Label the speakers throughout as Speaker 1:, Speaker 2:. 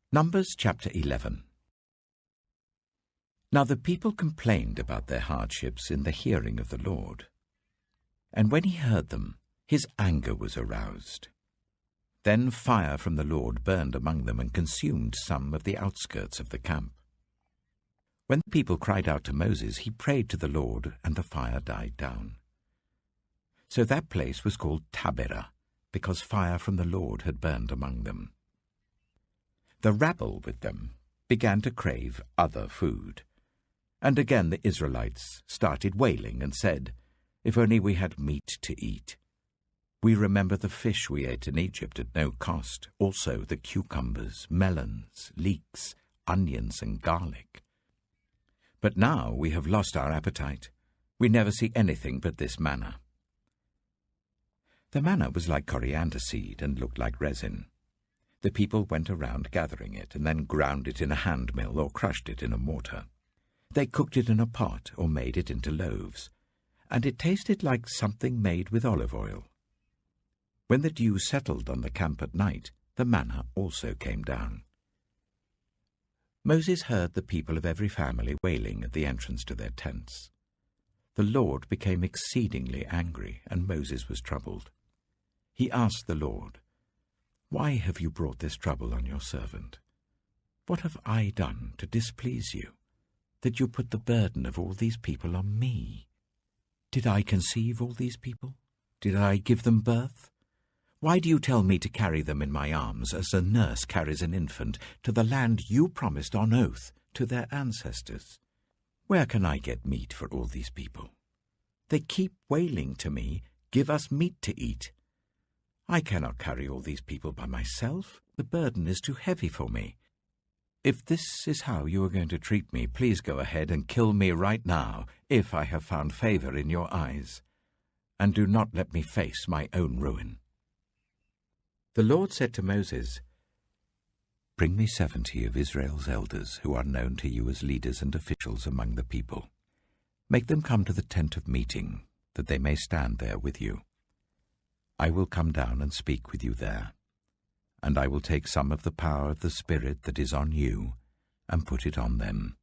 Speaker 1: Numbers chapter 11. Now the people complained about their hardships in the hearing of the Lord. And when he heard them, his anger was aroused. Then fire from the Lord burned among them and consumed some of the outskirts of the camp. When the people cried out to Moses, he prayed to the Lord, and the fire died down. So that place was called Taberah, because fire from the Lord had burned among them. The rabble with them began to crave other food. And again the Israelites started wailing and said, "If only we had meat to eat. We remember the fish we ate in Egypt at no cost, also the cucumbers, melons, leeks, onions, and garlic. But now we have lost our appetite. We never see anything but this manna." The manna was like coriander seed and looked like resin. The people went around gathering it and then ground it in a hand mill or crushed it in a mortar. They cooked it in a pot or made it into loaves, and it tasted like something made with olive oil. When the dew settled on the camp at night, the manna also came down. Moses heard the people of every family wailing at the entrance to their tents. The Lord became exceedingly angry, and Moses was troubled. He asked the Lord, "Why have you brought this trouble on your servant? What have I done to displease you, that you put the burden of all these people on me? Did I conceive all these people? Did I give them birth? Why do you tell me to carry them in my arms as a nurse carries an infant to the land you promised on oath to their ancestors? Where can I get meat for all these people? They keep wailing to me, 'Give us meat to eat.' I cannot carry all these people by myself. The burden is too heavy for me. If this is how you are going to treat me, please go ahead and kill me right now, if I have found favor in your eyes, and do not let me face my own ruin." The Lord said to Moses, "Bring me 70 of Israel's elders who are known to you as leaders and officials among the people. Make them come to the tent of meeting, that they may stand there with you. I will come down and speak with you there, and I will take some of the power of the Spirit that is on you and put it on them.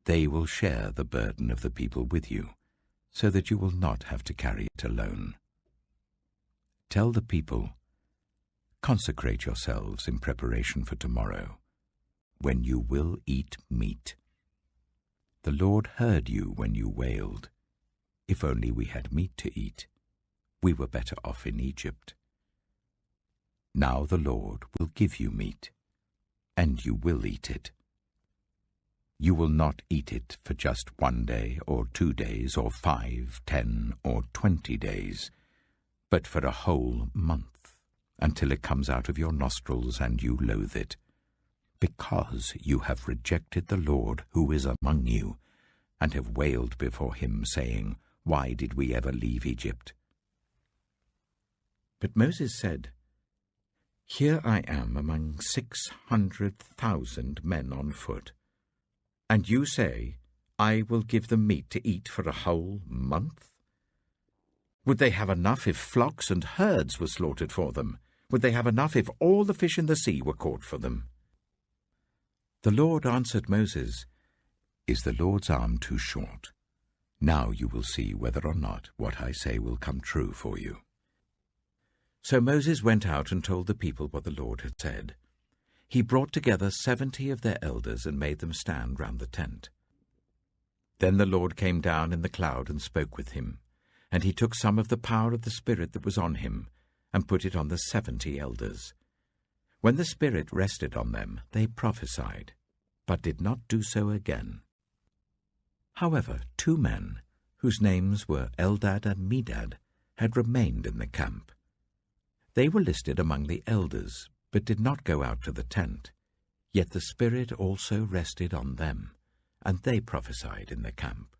Speaker 1: They will share the burden of the people with you, so that you will not have to carry it alone. Tell the people, 'Consecrate yourselves in preparation for tomorrow, when you will eat meat.' The Lord heard you when you wailed, 'If only we had meat to eat. We were better off in Egypt.' Now the Lord will give you meat, and you will eat it. You will not eat it for just 1 day or 2 days or 5, 10, or 20 days, but for a whole month, until it comes out of your nostrils and you loathe it, because you have rejected the Lord who is among you, and have wailed before him, saying, 'Why did we ever leave Egypt?'" But Moses said, "Here I am among 600,000 men on foot, and you say, 'I will give them meat to eat for a whole month?' Would they have enough if flocks and herds were slaughtered for them? Would they have enough if all the fish in the sea were caught for them?" The Lord answered Moses, "Is the Lord's arm too short? Now you will see whether or not what I say will come true for you." So Moses went out and told the people what the Lord had said. He brought together 70 of their elders and made them stand round the tent. Then the Lord came down in the cloud and spoke with him, and he took some of the power of the Spirit that was on him and put it on the 70 elders. When the Spirit rested on them, they prophesied, but did not do so again. However, 2 men, whose names were Eldad and Medad, had remained in the camp. They were listed among the elders, but did not go out to the tent. Yet the Spirit also rested on them, and they prophesied in the camp.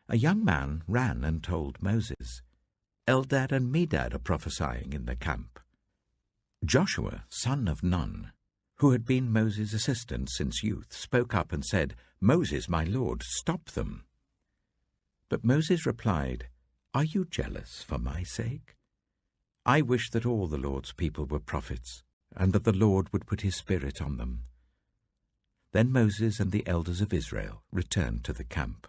Speaker 1: A young man ran and told Moses, "Eldad and Medad are prophesying in the camp." Joshua, son of Nun, who had been Moses' assistant since youth, spoke up and said, "Moses, my lord, stop them." But Moses replied, "Are you jealous for my sake? I wish that all the Lord's people were prophets, and that the Lord would put his Spirit on them. Then Moses and the elders of Israel returned to the camp.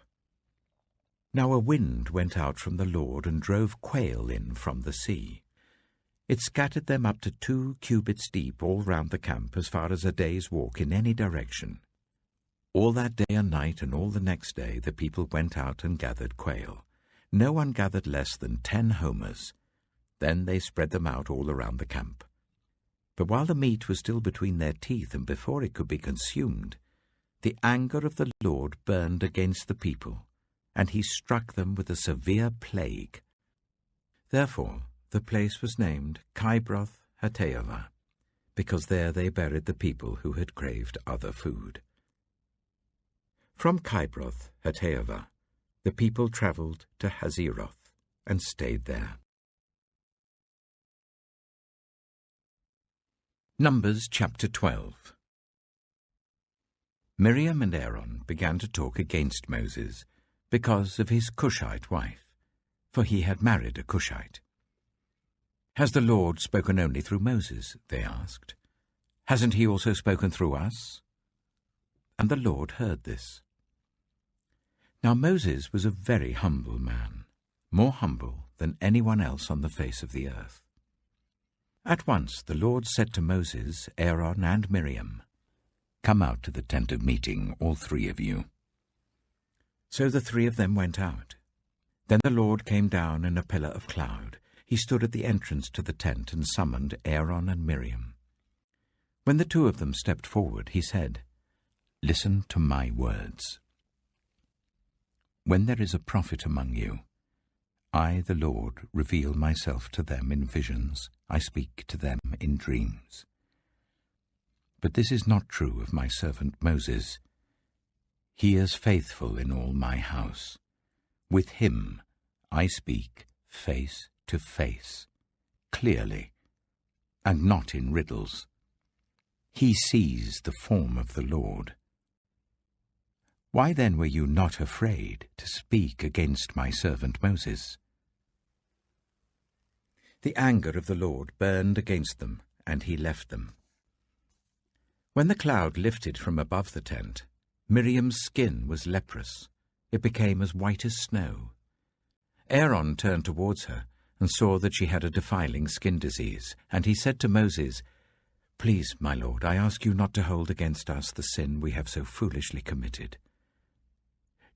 Speaker 1: Now a wind went out from the Lord and drove quail in from the sea. It scattered them up to 2 cubits deep all round the camp, as far as a day's walk in any direction. All that day and night and all the next day the people went out and gathered quail. No one gathered less than 10 homers. Then they spread them out all around the camp. But while the meat was still between their teeth and before it could be consumed, the anger of the Lord burned against the people, and he struck them with a severe plague. Therefore the place was named Kibroth Hattaavah, because there they buried the people who had craved other food. From Kibroth Hattaavah the people travelled to Hazeroth and stayed there. Numbers chapter 12. Miriam and Aaron began to talk against Moses because of his Cushite wife, for he had married a Cushite. "Has the Lord spoken only through Moses?" they asked. "Hasn't he also spoken through us?" And the Lord heard this. Now Moses was a very humble man, more humble than anyone else on the face of the earth. At once the Lord said to Moses, Aaron, and Miriam, "Come out to the tent of meeting, all 3 of you." So the 3 of them went out. Then the Lord came down in a pillar of cloud. He stood at the entrance to the tent and summoned Aaron and Miriam. When the 2 of them stepped forward, he said, "Listen to my words. When there is a prophet among you, I, the Lord, reveal myself to them in visions. I speak to them in dreams. But this is not true of my servant Moses. He is faithful in all my house. With him I speak face to face, clearly, and not in riddles. He sees the form of the Lord. Why then were you not afraid to speak against my servant Moses?" The anger of the Lord burned against them, and he left them. When the cloud lifted from above the tent, Miriam's skin was leprous. It became as white as snow. Aaron turned towards her and saw that she had a defiling skin disease, and he said to Moses, "Please, my lord, I ask you not to hold against us the sin we have so foolishly committed.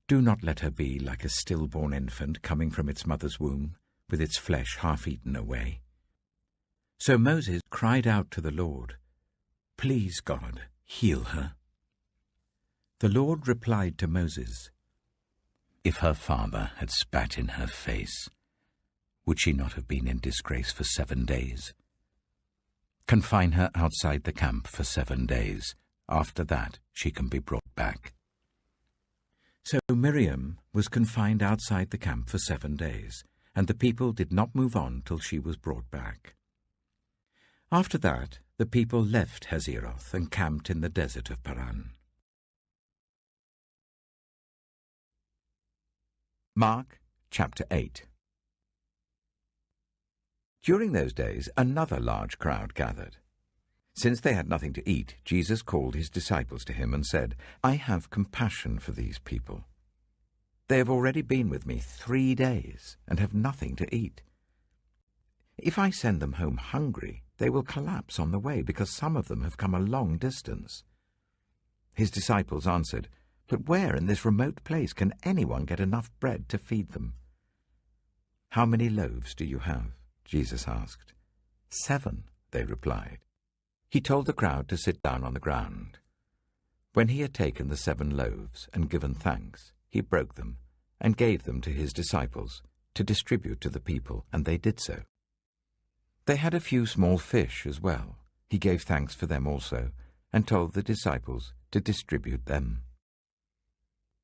Speaker 1: Do not let her be like a stillborn infant coming from its mother's womb, with its flesh half eaten away." So Moses cried out to the Lord, "Please, God, heal her." The Lord replied to Moses, "If her father had spat in her face, would she not have been in disgrace for 7 days? Confine her outside the camp for 7 days. After that, she can be brought back." So Miriam was confined outside the camp for 7 days, and the people did not move on till she was brought back. After that, the people left Hazeroth and camped in the desert of Paran. Mark chapter 8. During those days, another large crowd gathered. Since they had nothing to eat, Jesus called his disciples to him and said, "I have compassion for these people. They have already been with me 3 days and have nothing to eat. If I send them home hungry, they will collapse on the way, because some of them have come a long distance." His disciples answered, "But where in this remote place can anyone get enough bread to feed them?" "How many loaves do you have?" Jesus asked. 7, they replied. He told the crowd to sit down on the ground. When he had taken the 7 loaves and given thanks, he broke them and gave them to his disciples to distribute to the people, and they did so. They had a few small fish as well. He gave thanks for them also, and told the disciples to distribute them.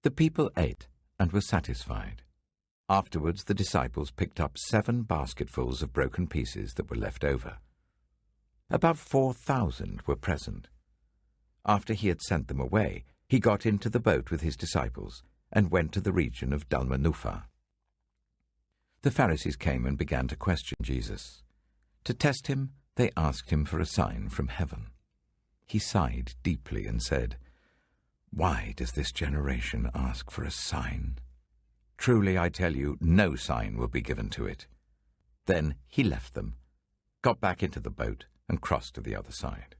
Speaker 1: The people ate and were satisfied. Afterwards the disciples picked up 7 basketfuls of broken pieces that were left over. Above 4,000 were present. After he had sent them away, he got into the boat with his disciples and went to the region of Dalmanutha. The Pharisees came and began to question Jesus. To test him, They asked him for a sign from heaven. He sighed deeply and said, "Why does this generation ask for a sign? Truly I tell you, no sign will be given to it." Then he left them, got back into the boat, and crossed to the other side.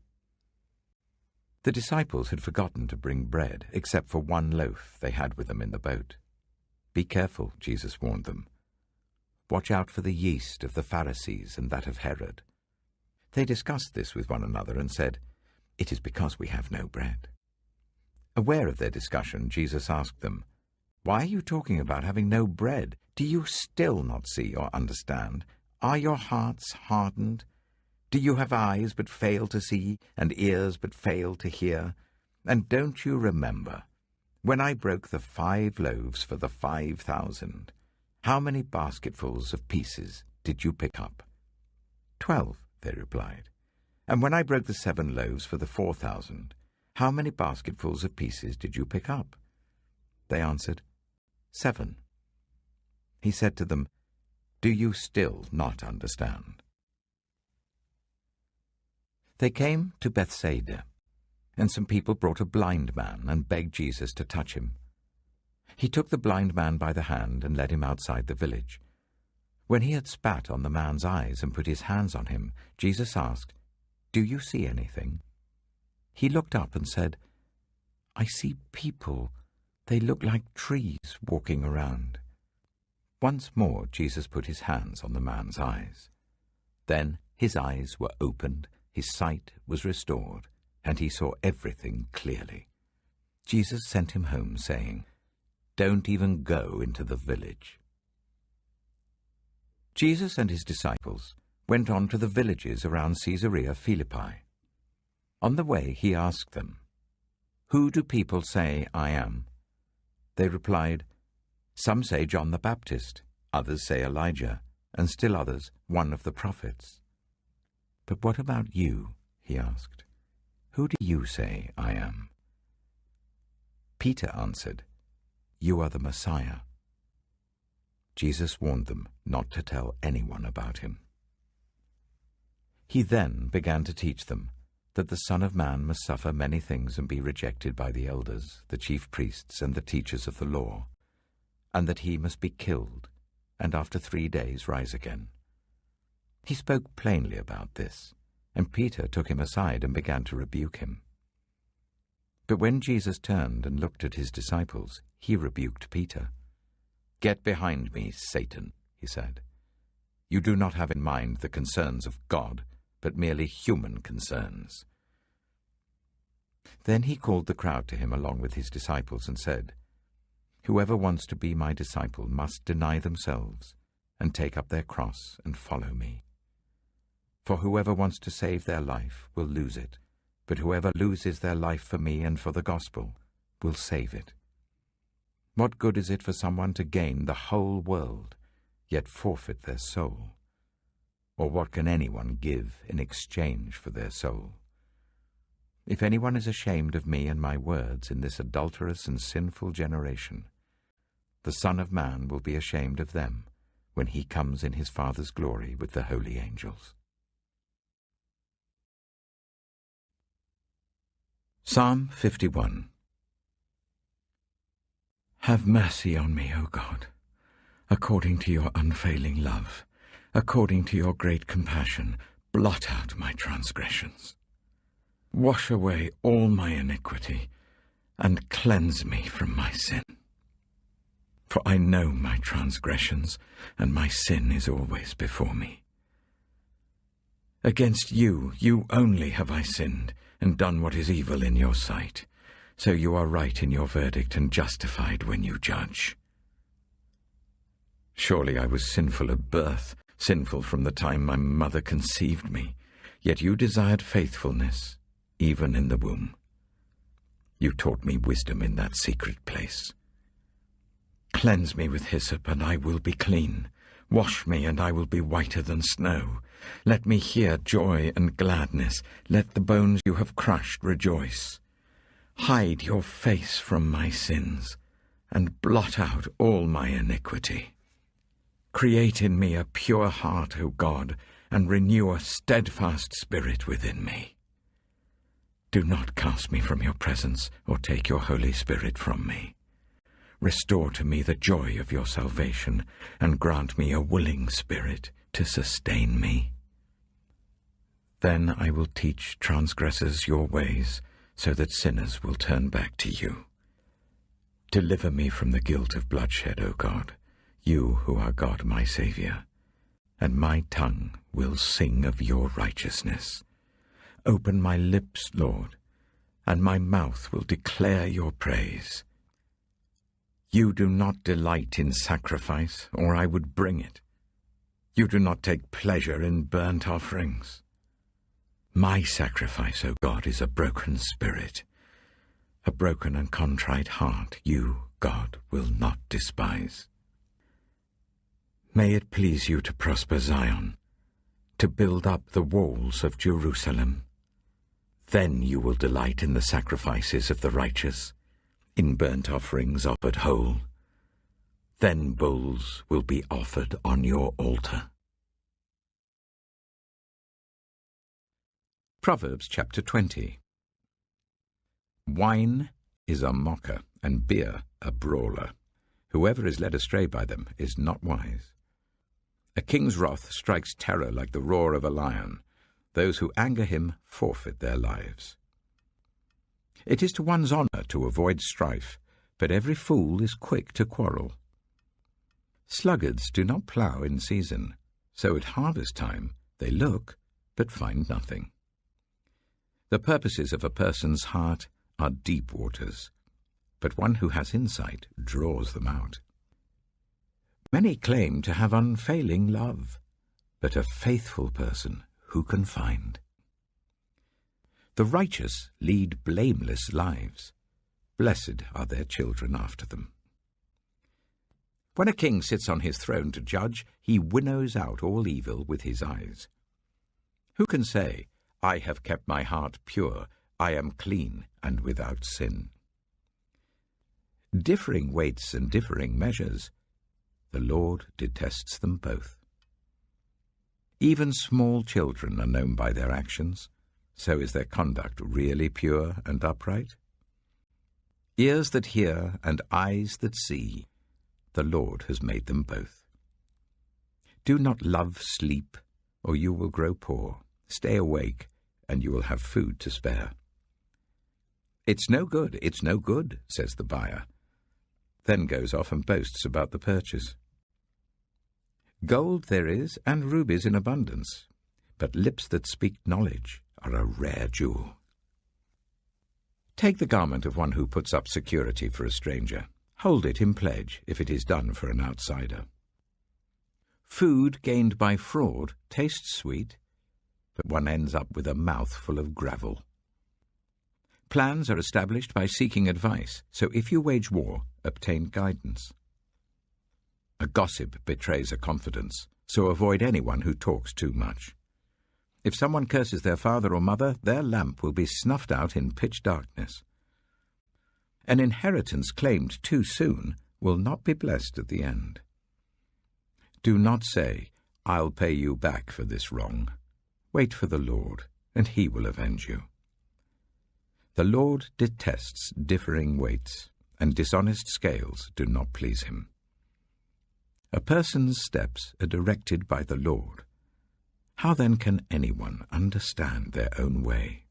Speaker 1: The disciples had forgotten to bring bread, except for one loaf they had with them in the boat. "Be careful," Jesus warned them. "Watch out for the yeast of the Pharisees and that of Herod." They discussed this with one another and said, "It is because we have no bread." Aware of their discussion, Jesus asked them, "Why are you talking about having no bread? Do you still not see or understand? Are your hearts hardened? Do you have eyes but fail to see, and ears but fail to hear? And don't you remember, when I broke the 5 loaves for the 5,000, how many basketfuls of pieces did you pick up?" 12, they replied. "And when I broke the 7 loaves for the 4,000, how many basketfuls of pieces did you pick up?" They answered, 7. He said to them, "Do you still not understand?" They came to Bethsaida, and some people brought a blind man and begged Jesus to touch him. He took the blind man by the hand and led him outside the village. When he had spat on the man's eyes and put his hands on him, Jesus asked, "Do you see anything?" He looked up and said, "I see people. They look like trees walking around." Once more Jesus put his hands on the man's eyes. Then his eyes were opened, his sight was restored, and he saw everything clearly. Jesus sent him home, saying, "Don't even go into the village." Jesus and his disciples went on to the villages around Caesarea Philippi. On the way he asked them, "Who do people say I am?" They replied, "Some say John the Baptist, others say Elijah, and still others one of the prophets." "But what about you?" he asked. "Who do you say I am?" Peter answered, "You are the Messiah." Jesus warned them not to tell anyone about him. He then began to teach them that the Son of Man must suffer many things and be rejected by the elders, the chief priests, and the teachers of the law, and that he must be killed, and after 3 days rise again. He spoke plainly about this, and Peter took him aside and began to rebuke him. But when Jesus turned and looked at his disciples, he rebuked Peter. "Get behind me, Satan," he said. "You do not have in mind the concerns of God, but merely human concerns." Then he called the crowd to him along with his disciples and said, "Whoever wants to be my disciple must deny themselves and take up their cross and follow me. For whoever wants to save their life will lose it, but whoever loses their life for me and for the gospel will save it. What good is it for someone to gain the whole world, yet forfeit their soul? Or what can anyone give in exchange for their soul? If anyone is ashamed of me and my words in this adulterous and sinful generation, the Son of Man will be ashamed of them when he comes in his Father's glory with the holy angels." Psalm 51. Have mercy on me, O God, according to your unfailing love. According to your great compassion, blot out my transgressions. Wash away all my iniquity, and cleanse me from my sin. For I know my transgressions, and my sin is always before me. Against you, you only have I sinned, and done what is evil in your sight. So you are right in your verdict, and justified when you judge. Surely I was sinful at birth, sinful from the time my mother conceived me, yet you desired faithfulness, even in the womb. You taught me wisdom in that secret place. Cleanse me with hyssop, and I will be clean. Wash me, and I will be whiter than snow. Let me hear joy and gladness. Let the bones you have crushed rejoice. Hide your face from my sins, and blot out all my iniquity. Create in me a pure heart, O God, and renew a steadfast spirit within me. Do not cast me from your presence, or take your Holy Spirit from me. Restore to me the joy of your salvation, and grant me a willing spirit to sustain me. Then I will teach transgressors your ways, so that sinners will turn back to you. Deliver me from the guilt of bloodshed, O God, you who are God my Saviour, and my tongue will sing of your righteousness. Open my lips, Lord, and my mouth will declare your praise. You do not delight in sacrifice, or I would bring it. You do not take pleasure in burnt offerings. My sacrifice, O God, is a broken spirit. A broken and contrite heart you, God, will not despise. May it please you to prosper Zion, to build up the walls of Jerusalem. Then you will delight in the sacrifices of the righteous, in burnt offerings offered whole. Then bulls will be offered on your altar.
Speaker 2: Proverbs chapter 20. Wine is a mocker, and beer a brawler. Whoever is led astray by them is not wise. A king's wrath strikes terror like the roar of a lion. Those who anger him forfeit their lives. It is to one's honour to avoid strife, but every fool is quick to quarrel. Sluggards do not plough in season, so at harvest time they look, but find nothing. The purposes of a person's heart are deep waters, but one who has insight draws them out. Many claim to have unfailing love, but a faithful person who can find? The righteous lead blameless lives. Blessed are their children after them. When a king sits on his throne to judge, he winnows out all evil with his eyes. Who can say, I have kept my heart pure, I am clean and without sin? Differing weights and differing measures, the Lord detests them both. Even small children are known by their actions, so is their conduct really pure and upright? Ears that hear and eyes that see, the Lord has made them both. Do not love sleep, or you will grow poor. Stay awake, and you will have food to spare. It's no good, says the buyer, then goes off and boasts about the purchase. Gold there is, and rubies in abundance, but lips that speak knowledge are a rare jewel. Take the garment of one who puts up security for a stranger. Hold it in pledge if it is done for an outsider. Food gained by fraud tastes sweet, but one ends up with a mouth full of gravel. Plans are established by seeking advice, so if you wage war, obtain guidance. A gossip betrays a confidence, so avoid anyone who talks too much. If someone curses their father or mother, their lamp will be snuffed out in pitch darkness. An inheritance claimed too soon will not be blessed at the end. Do not say, I'll pay you back for this wrong. Wait for the Lord, and he will avenge you. The Lord detests differing weights, and dishonest scales do not please him. A person's steps are directed by the Lord. How then can anyone understand their own way?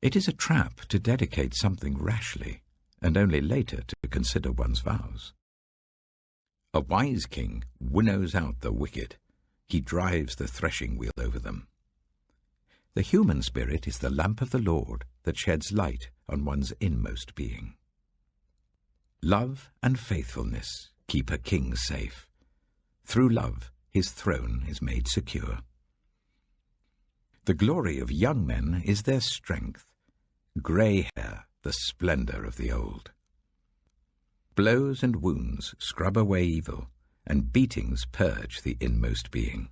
Speaker 2: It is a trap to dedicate something rashly, and only later to consider one's vows. A wise king winnows out the wicked. He drives the threshing wheel over them. The human spirit is the lamp of the Lord that sheds light on one's inmost being. Love and faithfulness keep a king safe. Through love, his throne is made secure. The glory of young men is their strength, grey hair the splendour of the old. Blows and wounds scrub away evil, and beatings purge the inmost being.